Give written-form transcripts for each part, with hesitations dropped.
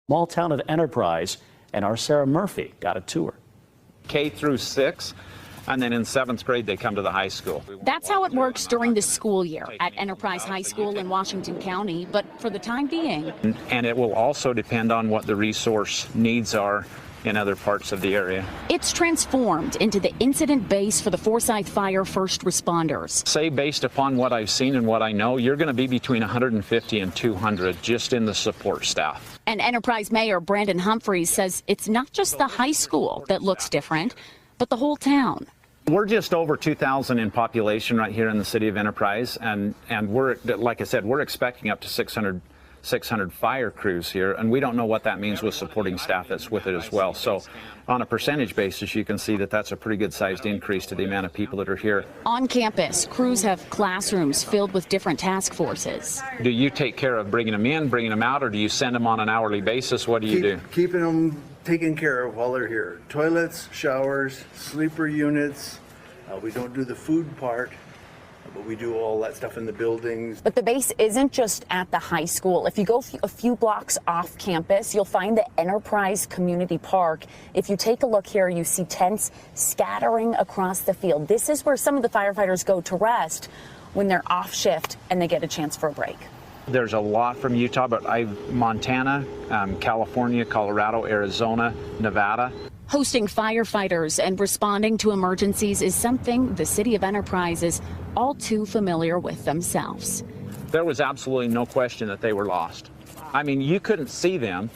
Small town of Enterprise, and our Sarah Murphy got a tour. K through 6, and then in 7th grade they come to the high school. That's how it works during the school year at Enterprise High School in Washington County, but for the time being. And it will also depend on what the resource needs are in other parts of the area. It's transformed into the incident base for the Forsyth Fire first responders. Say, based upon what I've seen and what I know, you're going to be between 150 and 200 just in the support staff. And Enterprise Mayor Brandon Humphreys says it's not just the high school that looks different, but the whole town. We're just over 2,000 in population right here in the city of Enterprise, and we're, like I said, we're expecting up to 600 fire crews here, and we don't know what that means with supporting staff that's with it as well. So on a percentage basis, you can see that that's a pretty good sized increase to the amount of people that are here. On campus, crews have classrooms filled with different task forces. Do you take care of bringing them in, bringing them out, or do you send them on an hourly basis? What do you do? Keeping them taken care of while they're here. Toilets, showers, sleeper units. We don't do the food part, but we do all that stuff in the buildings. But the base isn't just at the high school. If you go a few blocks off campus, you'll find the Enterprise Community Park. If you take a look here, you see tents scattering across the field. This is where some of the firefighters go to rest when they're off shift and they get a chance for a break. There's a lot from Utah, but Montana, California, Colorado, Arizona, Nevada. Hosting firefighters and responding to emergencies is something the city of Enterprise is all too familiar with themselves. There was absolutely no question that they were lost. I mean, you couldn't see them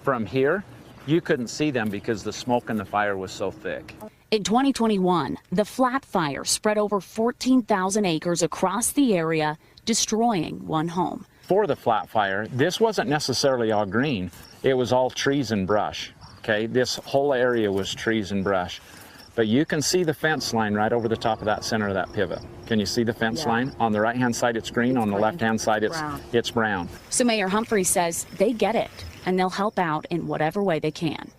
from here. You couldn't see them because the smoke and the fire was so thick. In 2021, the Flat Fire spread over 14,000 acres across the area, destroying one home. For the Flat Fire, this wasn't necessarily all green. It was all trees and brush. Okay, this whole area was trees and brush. But you can see the fence line right over the top of that center of that pivot. Can you see the fence line? On the right-hand side, it's green. On the left-hand side, it's brown. So Mayor Humphrey says they get it, and they'll help out in whatever way they can.